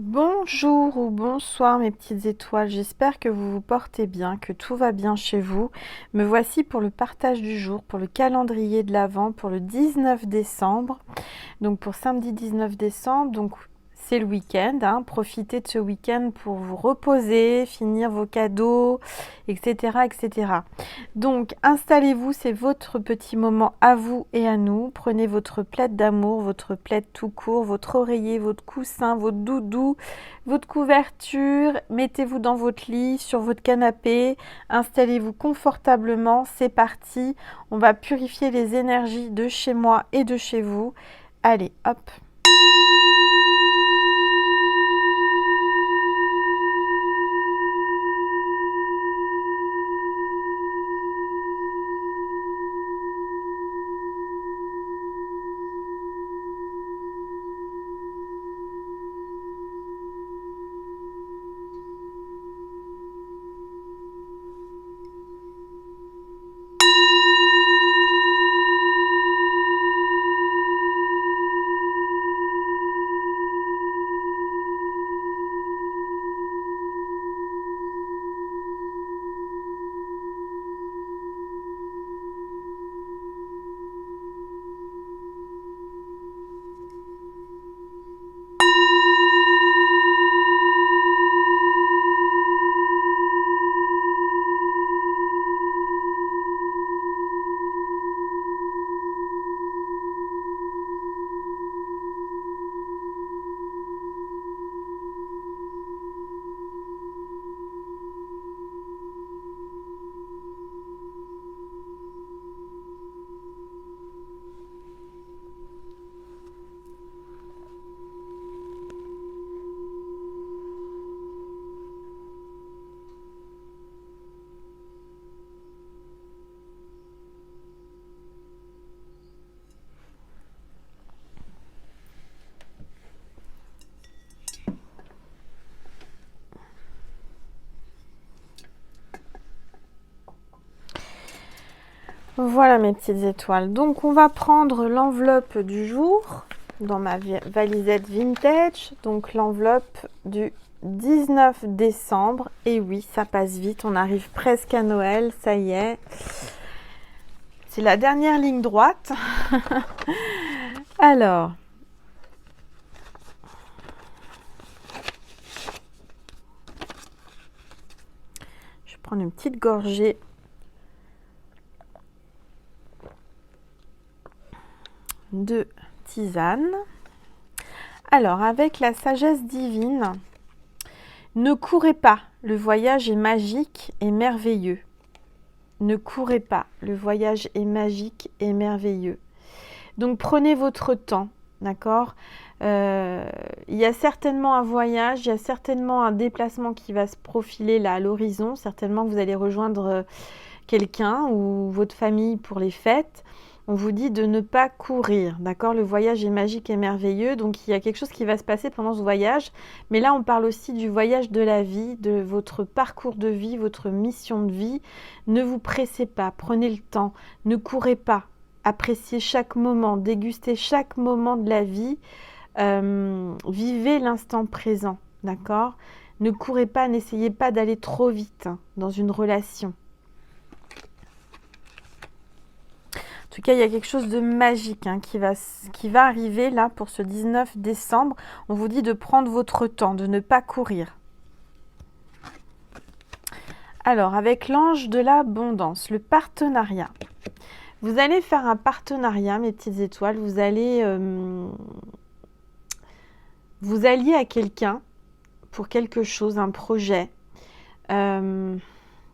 Bonjour ou bonsoir mes petites étoiles, j'espère que vous vous portez bien, que tout va bien chez vous. Me voici pour le partage du jour, pour le calendrier de l'Avent, pour le 19 décembre. Donc pour samedi 19 décembre, donc c'est le week-end, hein. Profitez de ce week-end pour vous reposer, finir vos cadeaux, etc., etc. Donc installez-vous, c'est votre petit moment à vous et à nous. Prenez votre plaid d'amour, votre plaid tout court, votre oreiller, votre coussin, votre doudou, votre couverture. Mettez-vous dans votre lit, sur votre canapé. Installez-vous confortablement. C'est parti. On va purifier les énergies de chez moi et de chez vous. Allez, hop. Voilà mes petites étoiles. Donc on va prendre l'enveloppe du jour dans ma valisette vintage. Donc l'enveloppe du 19 décembre. Et oui, ça passe vite. On arrive presque à Noël. Ça y est. C'est la dernière ligne droite. Alors. Je vais prendre une petite gorgée de tisane. Alors, avec la sagesse divine, ne courez pas, le voyage est magique et merveilleux. Ne courez pas, le voyage est magique et merveilleux. Donc, prenez votre temps, d'accord ? Il y a certainement un voyage, il y a certainement un déplacement qui va se profiler là à l'horizon. Certainement que vous allez rejoindre quelqu'un ou votre famille pour les fêtes. On vous dit de ne pas courir, d'accord? Le voyage est magique et merveilleux, donc il y a quelque chose qui va se passer pendant ce voyage. Mais là, on parle aussi du voyage de la vie, de votre parcours de vie, votre mission de vie. Ne vous pressez pas, prenez le temps, ne courez pas. Appréciez chaque moment, dégustez chaque moment de la vie. Vivez l'instant présent, d'accord? Ne courez pas, n'essayez pas d'aller trop vite dans une relation. En tout cas, il y a quelque chose de magique qui va arriver là pour ce 19 décembre. On vous dit de prendre votre temps, de ne pas courir. Alors, avec l'ange de l'abondance, le partenariat. Vous allez faire un partenariat, mes petites étoiles. Vous allez vous allier à quelqu'un pour quelque chose, un projet. Il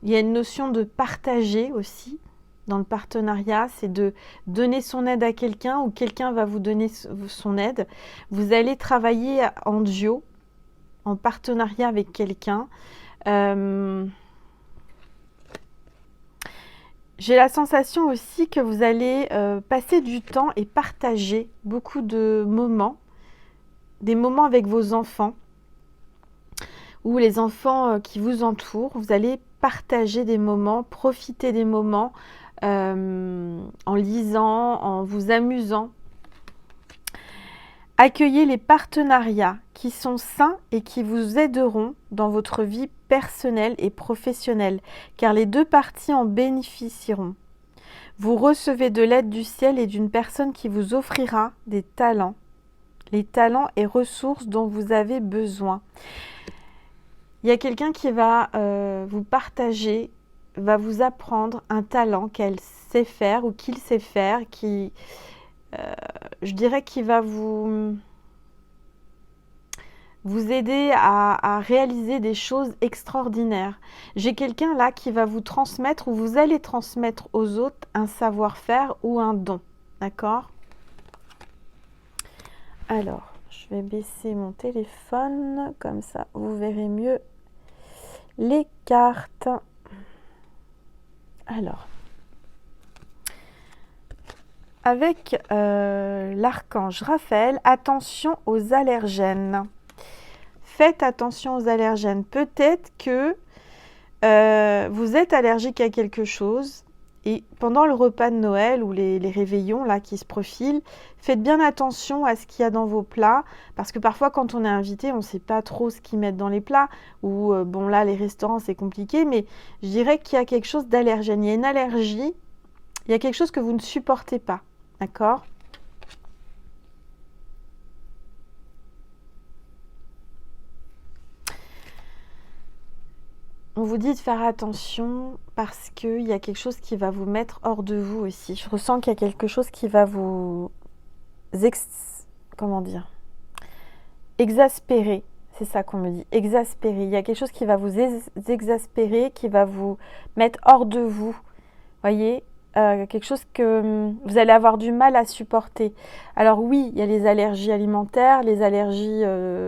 y a une notion de partager aussi. Dans le partenariat, c'est de donner son aide à quelqu'un ou quelqu'un va vous donner son aide. Vous allez travailler en duo, en partenariat avec quelqu'un. J'ai la sensation aussi que vous allez passer du temps et partager beaucoup de moments, des moments avec vos enfants ou les enfants qui vous entourent. Vous allez partager des moments, profiter des moments en lisant, en vous amusant. Accueillez les partenariats qui sont sains et qui vous aideront dans votre vie personnelle et professionnelle, car les deux parties en bénéficieront. Vous recevez de l'aide du ciel et d'une personne qui vous offrira des talents, les talents et ressources dont vous avez besoin. Il y a quelqu'un qui va vous partager, va vous apprendre un talent qu'elle sait faire ou qu'il sait faire, qui, je dirais, qui va vous aider à réaliser des choses extraordinaires. J'ai quelqu'un là qui va vous transmettre ou vous allez transmettre aux autres un savoir-faire ou un don. D'accord ? Alors, je vais baisser mon téléphone, comme ça vous verrez mieux les cartes. Alors, avec l'archange Raphaël, attention aux allergènes. Faites attention aux allergènes. Peut-être que vous êtes allergique à quelque chose et pendant le repas de Noël ou les réveillons là qui se profilent, faites bien attention à ce qu'il y a dans vos plats parce que parfois quand on est invité, on ne sait pas trop ce qu'ils mettent dans les plats ou bon là les restaurants c'est compliqué mais je dirais qu'il y a quelque chose d'allergène. Il y a une allergie, il y a quelque chose que vous ne supportez pas. D'accord ? On vous dit de faire attention parce qu'il y a quelque chose qui va vous mettre hors de vous aussi. Je ressens qu'il y a quelque chose qui va vous exaspérer. C'est ça qu'on me dit, exaspérer. Il y a quelque chose qui va vous exaspérer, qui va vous mettre hors de vous. Voyez, quelque chose que vous allez avoir du mal à supporter. Alors oui, il y a les allergies alimentaires, les allergies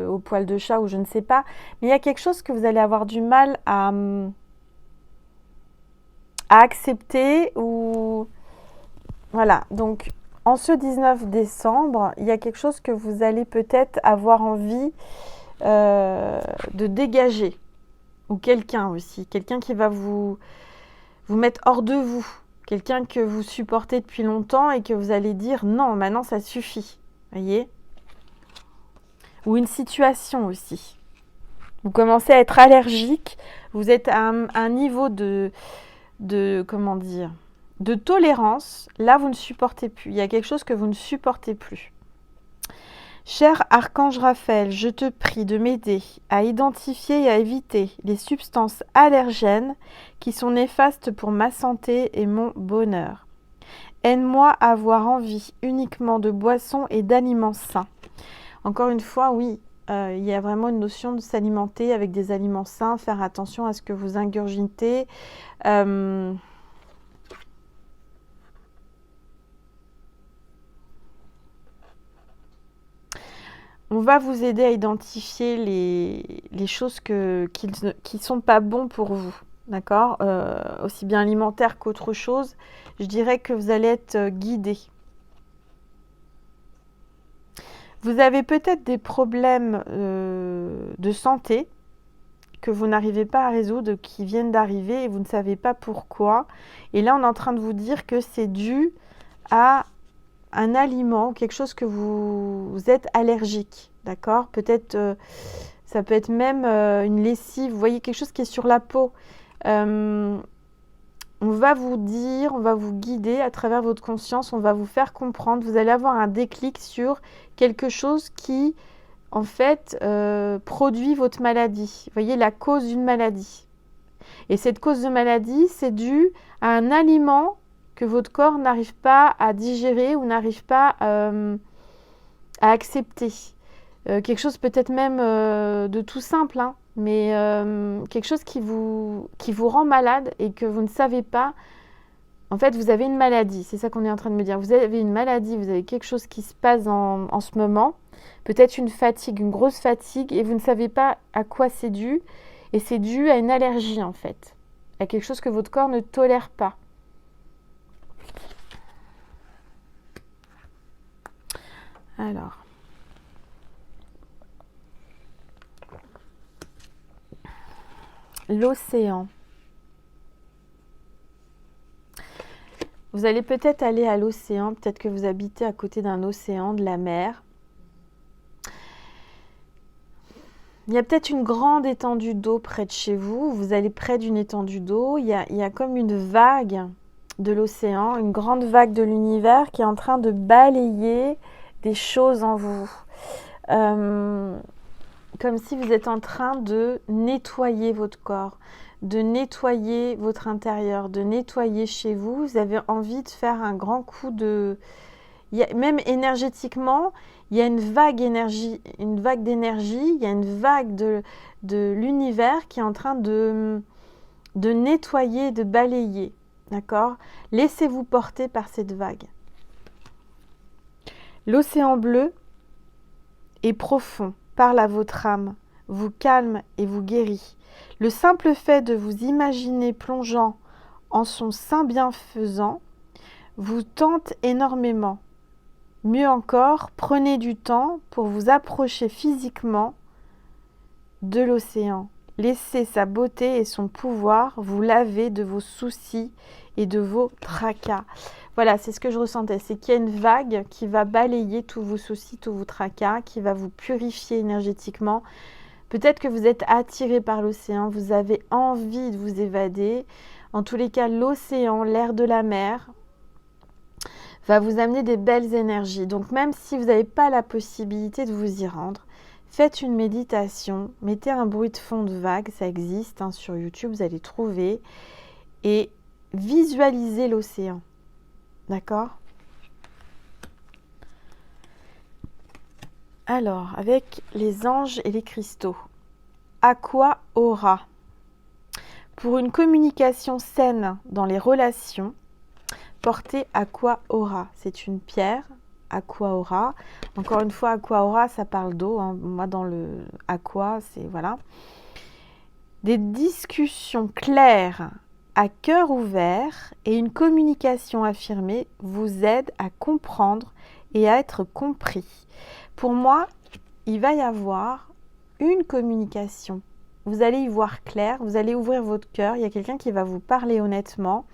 aux poils de chat ou je ne sais pas, mais il y a quelque chose que vous allez avoir du mal à accepter ou voilà. Donc en ce 19 décembre, il y a quelque chose que vous allez peut-être avoir envie de dégager ou quelqu'un aussi, quelqu'un qui va vous mettre hors de vous. Quelqu'un que vous supportez depuis longtemps et que vous allez dire non, maintenant ça suffit. Voyez ? Ou une situation aussi. Vous commencez à être allergique, vous êtes à un niveau de tolérance. Là, vous ne supportez plus. Il y a quelque chose que vous ne supportez plus. Cher archange Raphaël, je te prie de m'aider à identifier et à éviter les substances allergènes qui sont néfastes pour ma santé et mon bonheur. Aide-moi à avoir envie uniquement de boissons et d'aliments sains. Encore une fois, oui, il y a vraiment une notion de s'alimenter avec des aliments sains, faire attention à ce que vous ingurgitez. On va vous aider à identifier les choses qui ne sont pas bons pour vous, d'accord ? Aussi bien alimentaire qu'autre chose. Je dirais que vous allez être guidé. Vous avez peut-être des problèmes de santé que vous n'arrivez pas à résoudre, qui viennent d'arriver et vous ne savez pas pourquoi. Et là, on est en train de vous dire que c'est dû à un aliment, quelque chose que vous êtes allergique, d'accord ? Peut-être, ça peut être même une lessive, vous voyez, quelque chose qui est sur la peau. On va vous dire, on va vous guider à travers votre conscience, on va vous faire comprendre, vous allez avoir un déclic sur quelque chose qui, en fait, produit votre maladie. Vous voyez, la cause d'une maladie. Et cette cause de maladie, c'est dû à un aliment que votre corps n'arrive pas à digérer ou n'arrive pas à accepter. Quelque chose peut-être même de tout simple, hein, mais quelque chose qui vous rend malade et que vous ne savez pas. En fait, vous avez une maladie, c'est ça qu'on est en train de me dire. Vous avez une maladie, vous avez quelque chose qui se passe en ce moment, peut-être une fatigue, une grosse fatigue, et vous ne savez pas à quoi c'est dû. Et c'est dû à une allergie, en fait, à quelque chose que votre corps ne tolère pas. Alors, l'océan. Vous allez peut-être aller à l'océan, peut-être que vous habitez à côté d'un océan, de la mer. Il y a peut-être une grande étendue d'eau près de chez vous. Vous allez près d'une étendue d'eau. Il y a comme une vague de l'océan, une grande vague de l'univers qui est en train de balayer des choses en vous. Comme si vous êtes en train de nettoyer votre corps, de nettoyer votre intérieur, de nettoyer chez vous. Vous avez envie de faire un grand coup de... même énergétiquement, il y a une vague d'énergie, il y a une vague de l'univers qui est en train de nettoyer, de balayer. D'accord ? Laissez-vous porter par cette vague. L'océan bleu est profond, parle à votre âme, vous calme et vous guérit. Le simple fait de vous imaginer plongeant en son sein bienfaisant vous tente énormément. Mieux encore, prenez du temps pour vous approcher physiquement de l'océan. Laissez sa beauté et son pouvoir vous laver de vos soucis et de vos tracas. Voilà, c'est ce que je ressentais. C'est qu'il y a une vague qui va balayer tous vos soucis, tous vos tracas, qui va vous purifier énergétiquement. Peut-être que vous êtes attiré par l'océan, vous avez envie de vous évader. En tous les cas, l'océan, l'air de la mer, va vous amener des belles énergies. Donc même si vous n'avez pas la possibilité de vous y rendre, faites une méditation, mettez un bruit de fond de vague, ça existe sur YouTube, vous allez trouver, et visualisez l'océan. D'accord ? Alors, avec les anges et les cristaux, Aqua Aura. Pour une communication saine dans les relations, portez Aqua Aura. C'est une pierre, Aqua Aura. Encore une fois, Aqua Aura, ça parle d'eau. Moi, dans le aqua, c'est voilà. Des discussions claires à cœur ouvert et une communication affirmée vous aident à comprendre et à être compris. Pour moi, il va y avoir une communication. Vous allez y voir clair, vous allez ouvrir votre cœur. Il y a quelqu'un qui va vous parler honnêtement.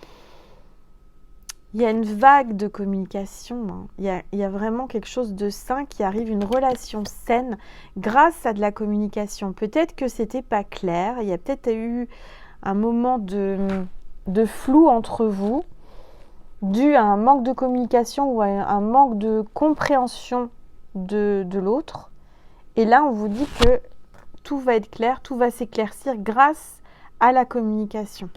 Il y a une vague de communication. Il y a vraiment quelque chose de sain qui arrive, une relation saine grâce à de la communication. Peut-être que c'était pas clair. Il y a peut-être eu un moment de flou entre vous, dû à un manque de communication ou à un manque de compréhension de l'autre. Et là, on vous dit que tout va être clair, tout va s'éclaircir grâce à la communication.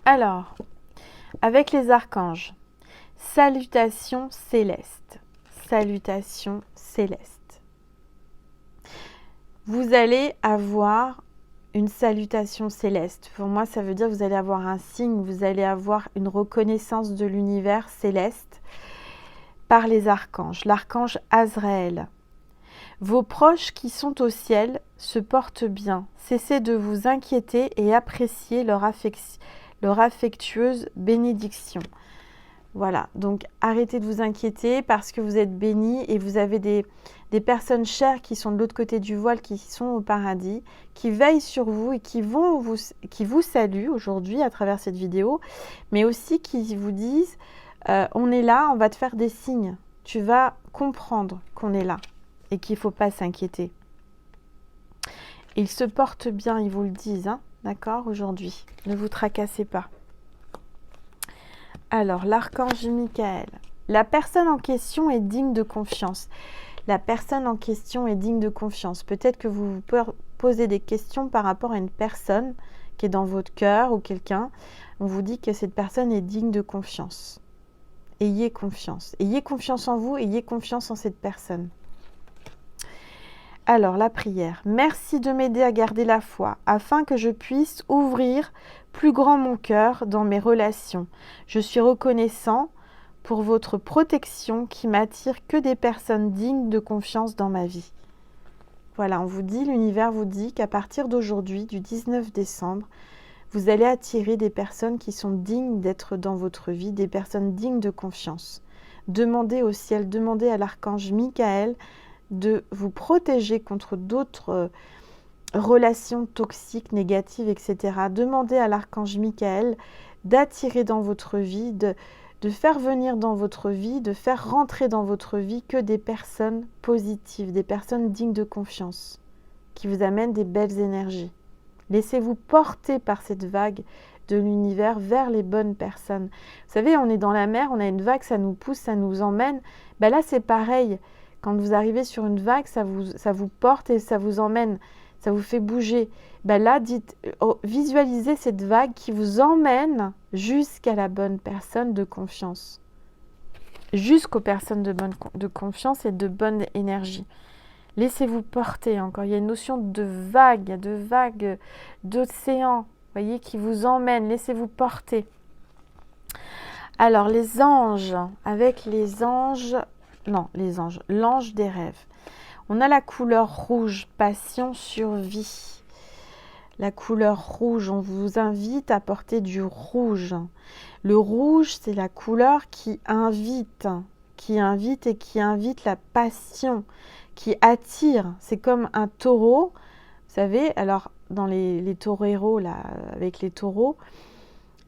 Alors, avec les archanges, salutations célestes. Salutations célestes. Vous allez avoir une salutation céleste. Pour moi, ça veut dire que vous allez avoir un signe, vous allez avoir une reconnaissance de l'univers céleste par les archanges. L'archange Azraël. Vos proches qui sont au ciel se portent bien. Cessez de vous inquiéter et appréciez leur affectueuse bénédiction. Voilà, donc arrêtez de vous inquiéter parce que vous êtes bénis et vous avez des personnes chères qui sont de l'autre côté du voile, qui sont au paradis, qui veillent sur vous et qui vous saluent aujourd'hui à travers cette vidéo, mais aussi qui vous disent on est là, on va te faire des signes. Tu vas comprendre qu'on est là et qu'il ne faut pas s'inquiéter. Ils se portent bien, ils vous le disent, d'accord, aujourd'hui. Ne vous tracassez pas. Alors, l'archange Michael. La personne en question est digne de confiance. La personne en question est digne de confiance. Peut-être que vous vous posez des questions par rapport à une personne qui est dans votre cœur ou quelqu'un. On vous dit que cette personne est digne de confiance. Ayez confiance. Ayez confiance en vous, ayez confiance en cette personne. Alors, la prière. Merci de m'aider à garder la foi, afin que je puisse ouvrir plus grand mon cœur dans mes relations. Je suis reconnaissant pour votre protection qui m'attire que des personnes dignes de confiance dans ma vie. Voilà, on vous dit, l'univers vous dit qu'à partir d'aujourd'hui, du 19 décembre, vous allez attirer des personnes qui sont dignes d'être dans votre vie, des personnes dignes de confiance. Demandez au ciel, demandez à l'archange Michael de vous protéger contre d'autres relations toxiques, négatives, etc. Demandez à l'archange Michael d'attirer dans votre vie, de faire venir dans votre vie, de faire rentrer dans votre vie que des personnes positives, des personnes dignes de confiance, qui vous amènent des belles énergies. Laissez-vous porter par cette vague de l'univers vers les bonnes personnes. Vous savez, on est dans la mer, on a une vague, ça nous pousse, ça nous emmène. Ben là, c'est pareil. Quand vous arrivez sur une vague, ça vous porte et ça vous emmène, ça vous fait bouger. Ben là, visualisez cette vague qui vous emmène jusqu'à la bonne personne de confiance. Jusqu'aux personnes de confiance et de bonne énergie. Laissez-vous porter encore. Il y a une notion de vague, d'océan, voyez, qui vous emmène. Laissez-vous porter. Alors, les anges, avec l'ange des rêves. On a la couleur rouge, passion, survie. La couleur rouge, on vous invite à porter du rouge. Le rouge, c'est la couleur qui invite et qui invite la passion, qui attire. C'est comme un taureau, vous savez, alors dans les toreros, là, avec les taureaux,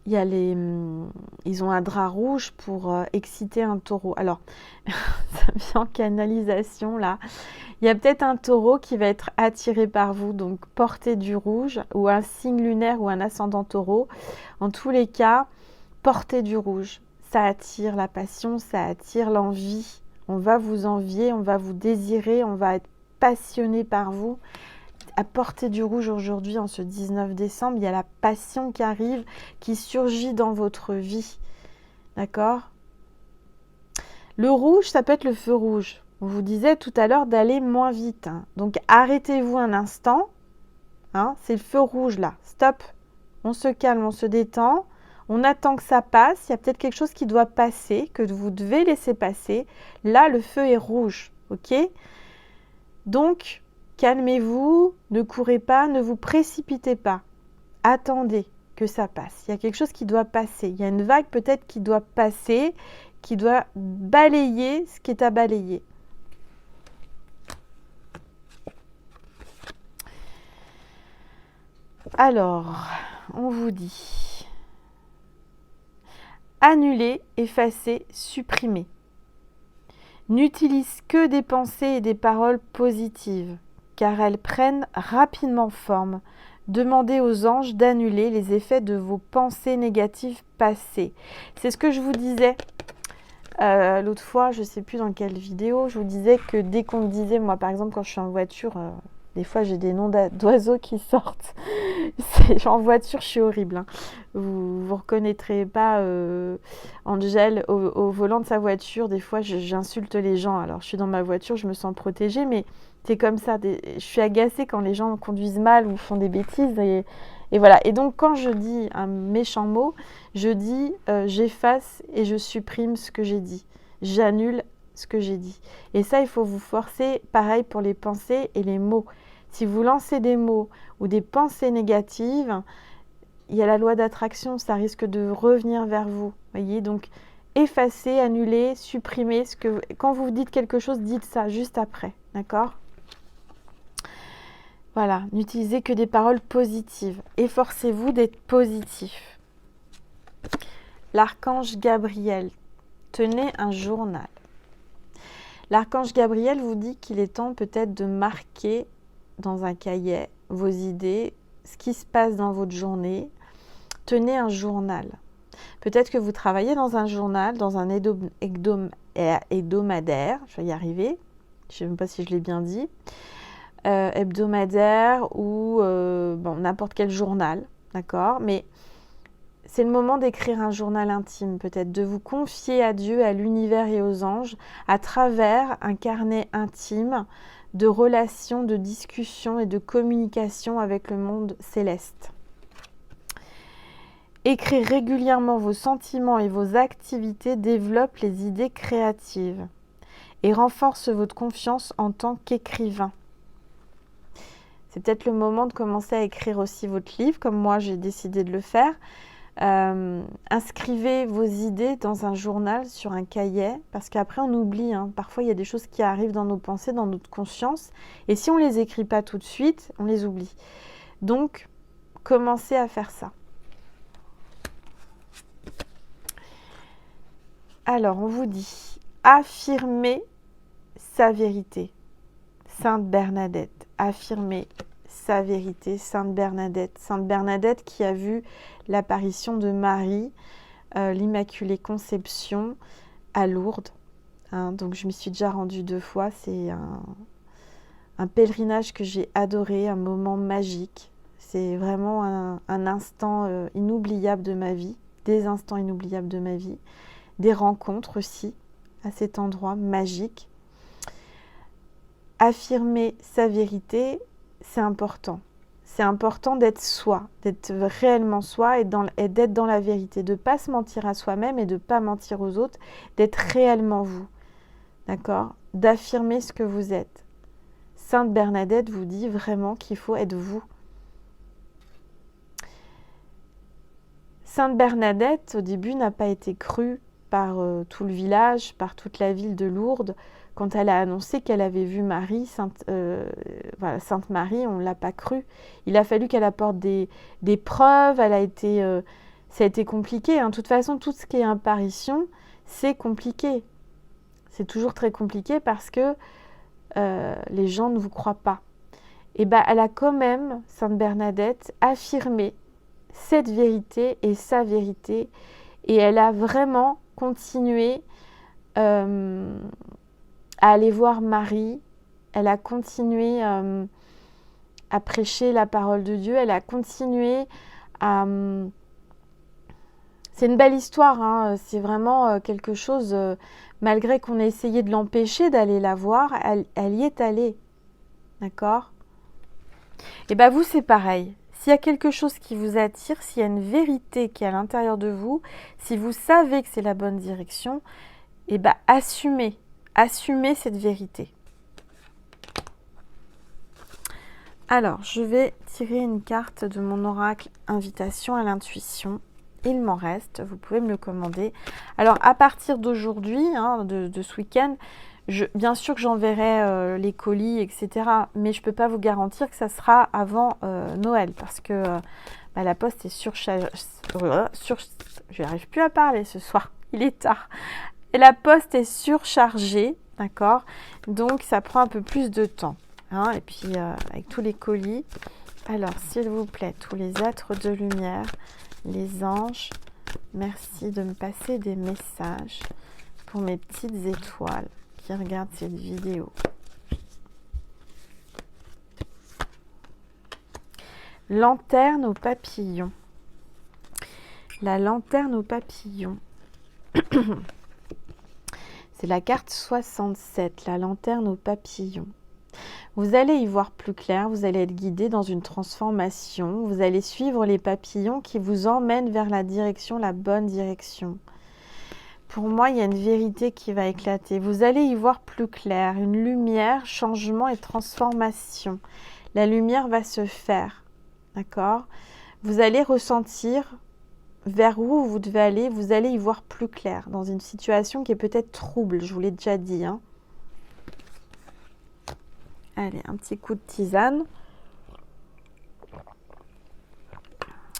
il y a ils ont un drap rouge pour exciter un taureau. Alors, ça vient en canalisation, là. Il y a peut-être un taureau qui va être attiré par vous, donc portez du rouge, ou un signe lunaire ou un ascendant taureau. En tous les cas, portez du rouge. Ça attire la passion, ça attire l'envie. On va vous envier, on va vous désirer, on va être passionné par vous. À porter du rouge aujourd'hui, en ce 19 décembre, il y a la passion qui arrive, qui surgit dans votre vie. D'accord ? Le rouge, ça peut être le feu rouge. On vous disait tout à l'heure d'aller moins vite. Hein. Donc, arrêtez-vous un instant. Hein, c'est le feu rouge là. Stop. On se calme, on se détend. On attend que ça passe. Il y a peut-être quelque chose qui doit passer, que vous devez laisser passer. Là, le feu est rouge. OK ? Donc, calmez-vous, ne courez pas, ne vous précipitez pas. Attendez que ça passe. Il y a quelque chose qui doit passer. Il y a une vague peut-être qui doit passer, qui doit balayer ce qui est à balayer. Alors, on vous dit annuler, effacer, supprimer. N'utilise que des pensées et des paroles positives, car elles prennent rapidement forme. Demandez aux anges d'annuler les effets de vos pensées négatives passées. C'est ce que je vous disais l'autre fois, je ne sais plus dans quelle vidéo, je vous disais que dès qu'on me disait, moi par exemple quand je suis en voiture, des fois j'ai des noms d'oiseaux qui sortent. En voiture, je suis horrible. Hein. Vous ne reconnaîtrez pas Angèle au volant de sa voiture. Des fois, j'insulte les gens. Alors, je suis dans ma voiture, je me sens protégée, mais c'est comme ça. Je suis agacée quand les gens conduisent mal ou font des bêtises. Et voilà. Et donc, quand je dis un méchant mot, je dis j'efface et je supprime ce que j'ai dit. J'annule ce que j'ai dit. Et ça, il faut vous forcer. Pareil pour les pensées et les mots. Si vous lancez des mots ou des pensées négatives, il y a la loi d'attraction, ça risque de revenir vers vous. Voyez, donc effacez, annulez, supprimez. Quand vous dites quelque chose, dites ça juste après. D'accord ? Voilà, n'utilisez que des paroles positives. Efforcez-vous d'être positif. L'archange Gabriel, tenez un journal. L'archange Gabriel vous dit qu'il est temps peut-être de marquer dans un cahier vos idées, ce qui se passe dans votre journée. Tenez un journal. Peut-être que vous travaillez dans un journal, dans un hebdomadaire, je vais y arriver, je ne sais même pas si je l'ai bien dit, hebdomadaire ou n'importe quel journal, d'accord ? Mais c'est le moment d'écrire un journal intime, peut-être de vous confier à Dieu, à l'univers et aux anges, à travers un carnet intime de relations, de discussions et de communication avec le monde céleste. Écrire régulièrement vos sentiments et vos activités développe les idées créatives et renforce votre confiance en tant qu'écrivain. C'est peut-être le moment de commencer à écrire aussi votre livre, comme moi j'ai décidé de le faire. Inscrivez vos idées dans un journal, sur un cahier, parce qu'après on oublie. Hein. Parfois il y a des choses qui arrivent dans nos pensées, dans notre conscience, et si on ne les écrit pas tout de suite, on les oublie. Donc, commencez à faire ça. Alors, on vous dit, affirmer sa vérité. Sainte Bernadette, affirmer sa vérité. Sainte Bernadette qui a vu l'apparition de Marie, l'Immaculée Conception, à Lourdes. Hein, donc, je m'y suis déjà rendue 2 fois. C'est un pèlerinage que j'ai adoré, un moment magique. C'est vraiment un instant inoubliable de ma vie, des instants inoubliables de ma vie, des rencontres aussi à cet endroit magique. Affirmer sa vérité, c'est important. C'est important d'être soi, d'être réellement soi et d'être dans la vérité, de ne pas se mentir à soi-même et de ne pas mentir aux autres, d'être réellement vous. D'accord ? D'affirmer ce que vous êtes. Sainte Bernadette vous dit vraiment qu'il faut être vous. Sainte Bernadette, au début, n'a pas été crue par tout le village, par toute la ville de Lourdes. Quand elle a annoncé qu'elle avait vu Marie, Sainte Marie, on ne l'a pas crue. Il a fallu qu'elle apporte des preuves. Ça a été compliqué. Hein. De toute façon, tout ce qui est apparition, c'est compliqué. C'est toujours très compliqué parce que les gens ne vous croient pas. Et bien, elle a quand même, Sainte Bernadette, affirmé cette vérité et sa vérité. Et elle a vraiment continué à aller voir Marie. Elle a continué à prêcher la parole de Dieu. Elle a continué à... C'est une belle histoire, hein. C'est vraiment quelque chose, malgré qu'on ait essayé de l'empêcher d'aller la voir, elle y est allée. D'accord ? Et bien vous, c'est pareil. S'il y a quelque chose qui vous attire, s'il y a une vérité qui est à l'intérieur de vous, si vous savez que c'est la bonne direction, et bien assumez cette vérité. Alors, je vais tirer une carte de mon oracle invitation à l'intuition. Il m'en reste, vous pouvez me le commander. Alors, à partir d'aujourd'hui, hein, de ce week-end, bien sûr que j'enverrai les colis, etc. Mais je ne peux pas vous garantir que ça sera avant Noël parce que la poste est surchargée. Je n'arrive plus à parler ce soir, il est tard. Et la poste est surchargée, d'accord ? Donc, ça prend un peu plus de temps. Hein, et puis, avec tous les colis. Alors, s'il vous plaît, tous les êtres de lumière, les anges, merci de me passer des messages pour mes petites étoiles qui regardent cette vidéo. Lanterne aux papillons. La lanterne aux papillons. C'est la carte 67, la lanterne aux papillons. Vous allez y voir plus clair, vous allez être guidé dans une transformation, vous allez suivre les papillons qui vous emmènent vers la bonne direction. Pour moi, il y a une vérité qui va éclater. Vous allez y voir plus clair, une lumière, changement et transformation. La lumière va se faire, d'accord ? Vous allez ressentir vers où vous devez aller, vous allez y voir plus clair dans une situation qui est peut-être trouble, je vous l'ai déjà dit, hein. Allez, un petit coup de tisane.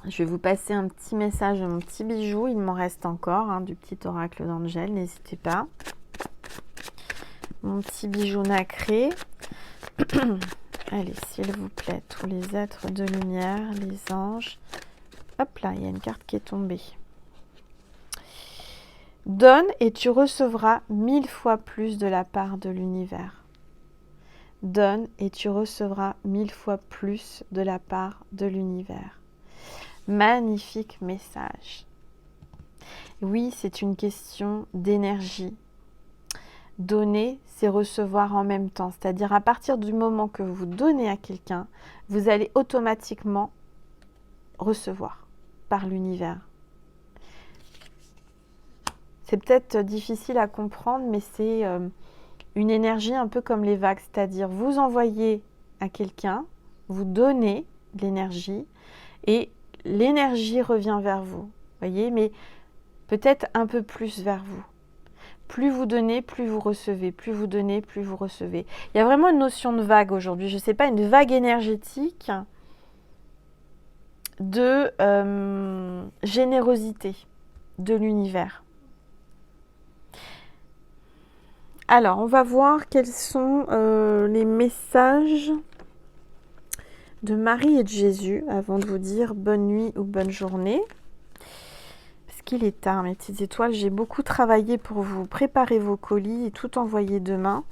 Je vais vous passer un petit message de mon petit bijou. Il m'en reste encore, hein, du petit oracle d'Angèle. N'hésitez pas. Mon petit bijou nacré. Allez, s'il vous plaît, tous les êtres de lumière, les anges. Hop là, il y a une carte qui est tombée. Donne et tu recevras 1000 fois plus de la part de l'univers. Donne et tu recevras 1000 fois plus de la part de l'univers. Magnifique message. Oui, c'est une question d'énergie. Donner, c'est recevoir en même temps. C'est-à-dire à partir du moment que vous donnez à quelqu'un, vous allez automatiquement recevoir par l'univers. C'est peut-être difficile à comprendre, mais c'est... une énergie un peu comme les vagues, c'est-à-dire vous envoyez à quelqu'un, vous donnez de l'énergie et l'énergie revient vers vous, voyez, mais peut-être un peu plus vers vous. Plus vous donnez, plus vous recevez, plus vous donnez, plus vous recevez. Il y a vraiment une notion de vague aujourd'hui, je ne sais pas, une vague énergétique de générosité de l'univers. Alors, on va voir quels sont les messages de Marie et de Jésus avant de vous dire bonne nuit ou bonne journée. Parce qu'il est tard, mes petites étoiles. J'ai beaucoup travaillé pour vous préparer vos colis et tout envoyer demain.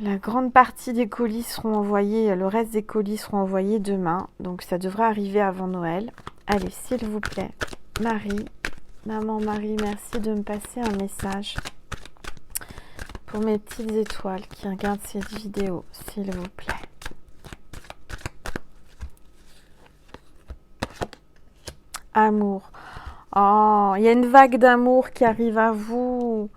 La grande partie des colis seront envoyés, le reste des colis seront envoyés demain. Donc ça devrait arriver avant Noël. Allez, s'il vous plaît, Marie, maman Marie, merci de me passer un message pour mes petites étoiles qui regardent cette vidéo, s'il vous plaît. Amour. Oh, il y a une vague d'amour qui arrive à vous.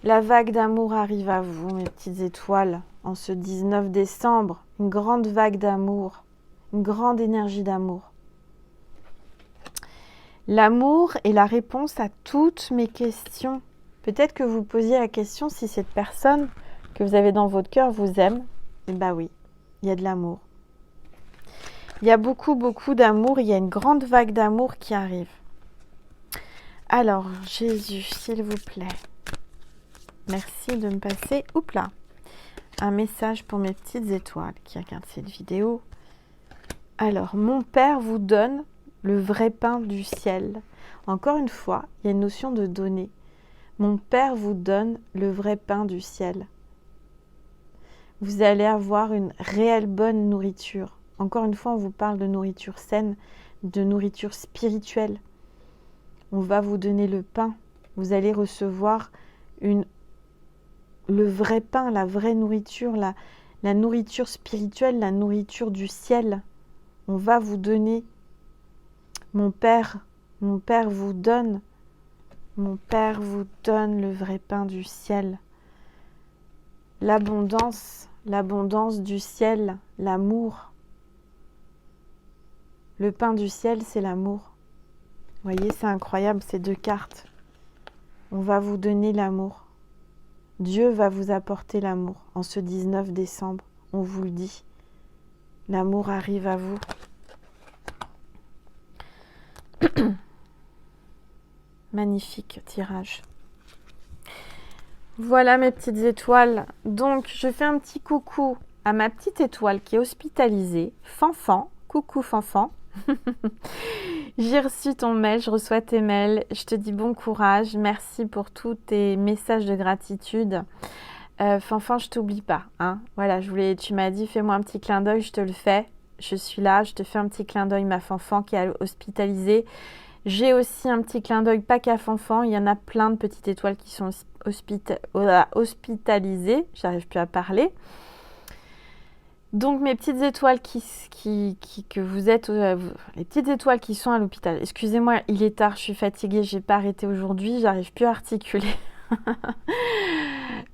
La vague d'amour arrive à vous, mes petites étoiles, en ce 19 décembre. Une grande vague d'amour, une grande énergie d'amour. L'amour est la réponse à toutes mes questions. Peut-être que vous posiez la question si cette personne que vous avez dans votre cœur vous aime. Eh bien oui, il y a de l'amour. Il y a beaucoup, beaucoup d'amour. Il y a une grande vague d'amour qui arrive. Alors, Jésus, s'il vous plaît. Merci de me passer, oups là, un message pour mes petites étoiles qui regardent cette vidéo. Alors, mon Père vous donne le vrai pain du ciel. Encore une fois, il y a une notion de donner. Mon Père vous donne le vrai pain du ciel. Vous allez avoir une réelle bonne nourriture. Encore une fois, on vous parle de nourriture saine, de nourriture spirituelle. On va vous donner le pain. Vous allez recevoir le vrai pain, la vraie nourriture, la nourriture spirituelle, la nourriture du ciel. On va vous donner. Mon Père vous donne. Mon Père vous donne le vrai pain du ciel. L'abondance du ciel, l'amour. Le pain du ciel, c'est l'amour. Vous voyez, c'est incroyable, ces deux cartes. On va vous donner l'amour. Dieu va vous apporter l'amour en ce 19 décembre, on vous le dit. L'amour arrive à vous. Magnifique tirage. Voilà mes petites étoiles. Donc, je fais un petit coucou à ma petite étoile qui est hospitalisée, Fanfan. Coucou Fanfan. J'ai reçu ton mail, je reçois tes mails. Je te dis bon courage. Merci pour tous tes messages de gratitude. Fanfan, je t'oublie pas. Hein. Voilà, tu m'as dit fais-moi un petit clin d'œil, je te le fais. Je suis là, je te fais un petit clin d'œil, ma Fanfan qui est hospitalisée. J'ai aussi un petit clin d'œil, pas qu'à Fanfan, il y en a plein de petites étoiles qui sont hospitalisées. J'arrive plus à parler. Donc mes petites étoiles que vous êtes, les petites étoiles qui sont à l'hôpital. Excusez-moi, il est tard, je suis fatiguée, j'ai pas arrêté aujourd'hui, j'arrive plus à articuler.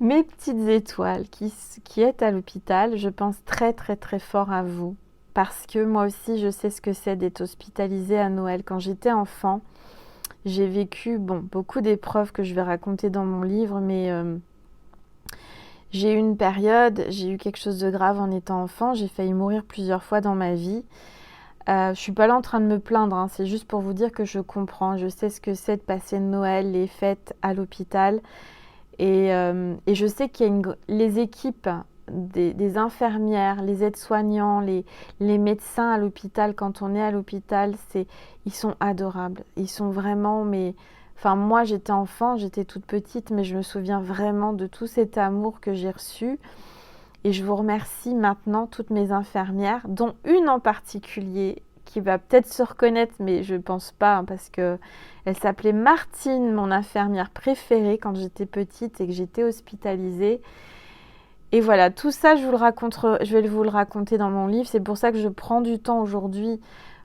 Mes petites étoiles qui êtes à l'hôpital, je pense très très très fort à vous. Parce que moi aussi, je sais ce que c'est d'être hospitalisée à Noël. Quand j'étais enfant, j'ai vécu beaucoup d'épreuves que je vais raconter dans mon livre, mais j'ai eu une période, j'ai eu quelque chose de grave en étant enfant. J'ai failli mourir plusieurs fois dans ma vie. Je suis pas là en train de me plaindre, hein, c'est juste pour vous dire que je comprends. Je sais ce que c'est de passer Noël, les fêtes à l'hôpital. Et je sais qu'il y a les équipes des infirmières, les aides-soignants, les médecins à l'hôpital, quand on est à l'hôpital, ils sont adorables. Ils sont vraiment, moi j'étais enfant, j'étais toute petite, mais je me souviens vraiment de tout cet amour que j'ai reçu. Et je vous remercie maintenant toutes mes infirmières, dont une en particulier qui va peut-être se reconnaître, mais je ne pense pas, hein, parce que elle s'appelait Martine, mon infirmière préférée quand j'étais petite et que j'étais hospitalisée. Et voilà, tout ça, je vais vous le raconter dans mon livre. C'est pour ça que je prends du temps aujourd'hui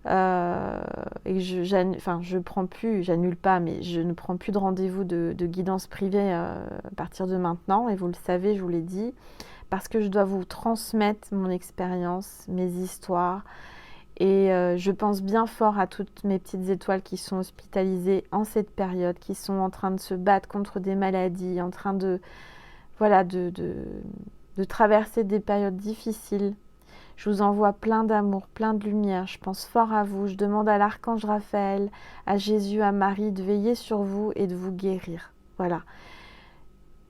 et que j'annule pas, mais je ne prends plus de rendez-vous de guidance privée à partir de maintenant. Et vous le savez, je vous l'ai dit, parce que je dois vous transmettre mon expérience, mes histoires. Et je pense bien fort à toutes mes petites étoiles qui sont hospitalisées en cette période, qui sont en train de se battre contre des maladies, en train de traverser des périodes difficiles. Je vous envoie plein d'amour, plein de lumière. Je pense fort à vous. Je demande à l'archange Raphaël, à Jésus, à Marie de veiller sur vous et de vous guérir. Voilà.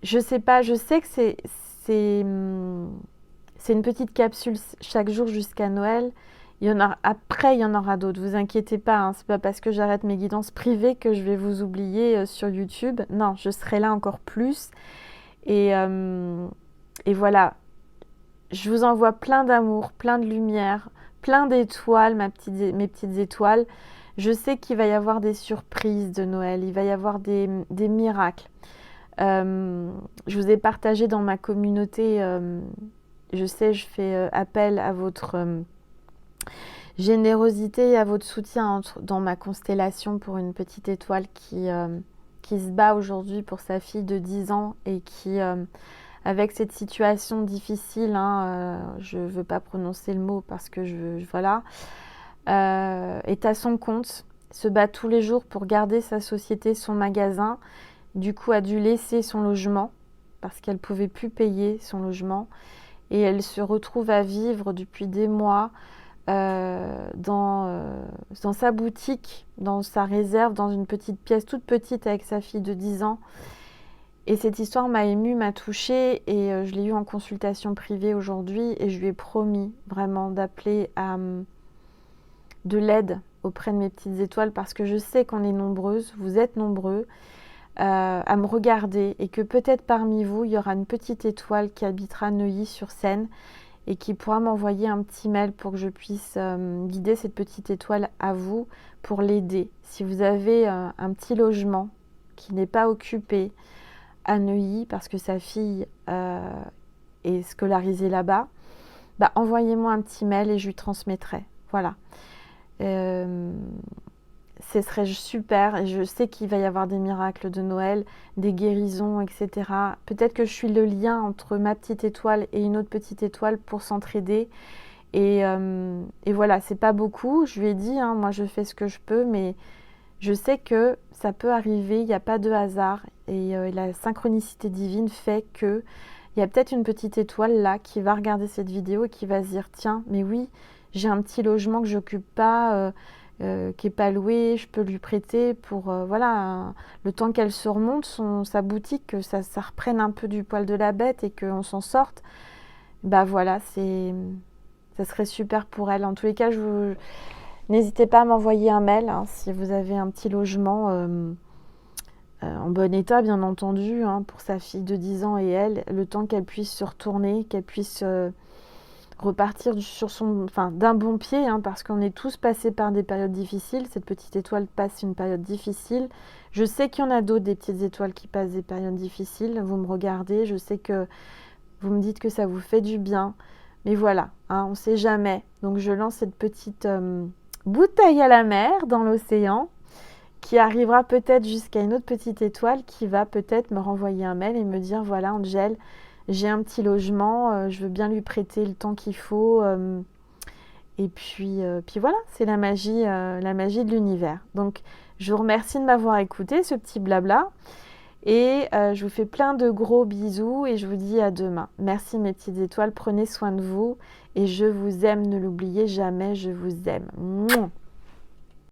Je sais pas, je sais que c'est une petite capsule chaque jour jusqu'à Noël. Après, il y en aura d'autres. Vous inquiétez pas, hein, c'est pas parce que j'arrête mes guidances privées que je vais vous oublier sur YouTube. Non, je serai là encore plus. Et, euh, et voilà, je vous envoie plein d'amour, plein de lumière, plein d'étoiles, mes petites étoiles. Je sais qu'il va y avoir des surprises de Noël, il va y avoir des miracles. Je vous ai partagé dans ma communauté, je sais, je fais appel à votre générosité et à votre soutien dans ma constellation pour une petite étoile qui se bat aujourd'hui pour sa fille de 10 ans et qui, avec cette situation difficile, hein, je ne veux pas prononcer le mot parce que voilà, est à son compte, se bat tous les jours pour garder sa société, son magasin. Du coup, a dû laisser son logement parce qu'elle ne pouvait plus payer son logement. Et elle se retrouve à vivre depuis des mois dans sa boutique, dans sa réserve, dans une petite pièce toute petite avec sa fille de 10 ans. Et cette histoire m'a émue, m'a touchée et je l'ai eue en consultation privée aujourd'hui et je lui ai promis vraiment d'appeler à de l'aide auprès de mes petites étoiles parce que je sais qu'on est nombreuses, vous êtes nombreux à me regarder et que peut-être parmi vous, il y aura une petite étoile qui habitera Neuilly-sur-Seine et qui pourra m'envoyer un petit mail pour que je puisse guider cette petite étoile à vous pour l'aider. Si vous avez un petit logement qui n'est pas occupé à Neuilly parce que sa fille est scolarisée là-bas, bah, envoyez-moi un petit mail et je lui transmettrai. Voilà. Ce serait super et je sais qu'il va y avoir des miracles de Noël, des guérisons, etc. Peut-être que je suis le lien entre ma petite étoile et une autre petite étoile pour s'entraider. Et voilà, c'est pas beaucoup. Je lui ai dit, hein, moi je fais ce que je peux, mais je sais que ça peut arriver, il n'y a pas de hasard. Et la synchronicité divine fait que il y a peut-être une petite étoile là qui va regarder cette vidéo et qui va se dire, tiens, mais oui, j'ai un petit logement que j'occupe pas, qui n'est pas loué, je peux lui prêter pour voilà, le temps qu'elle se remonte sa boutique, que ça reprenne un peu du poil de la bête et qu'on s'en sorte. Bah voilà, ça serait super pour elle. En tous les cas, n'hésitez pas à m'envoyer un mail hein, si vous avez un petit logement en bon état, bien entendu, hein, pour sa fille de 10 ans et elle, le temps qu'elle puisse se retourner, qu'elle puisse repartir d'un bon pied, hein, parce qu'on est tous passés par des périodes difficiles. Cette petite étoile passe une période difficile. Je sais qu'il y en a d'autres, des petites étoiles qui passent des périodes difficiles. Vous me regardez, je sais que vous me dites que ça vous fait du bien. Mais voilà, hein, on ne sait jamais. Donc je lance cette petite bouteille à la mer dans l'océan qui arrivera peut-être jusqu'à une autre petite étoile qui va peut-être me renvoyer un mail et me dire voilà Angel, j'ai un petit logement, je veux bien lui prêter le temps qu'il faut. Et puis voilà, c'est la magie de l'univers. Donc je vous remercie de m'avoir écouté, ce petit blabla. Et je vous fais plein de gros bisous et je vous dis à demain. Merci mes petites étoiles, prenez soin de vous et je vous aime, ne l'oubliez jamais, je vous aime. Mouah.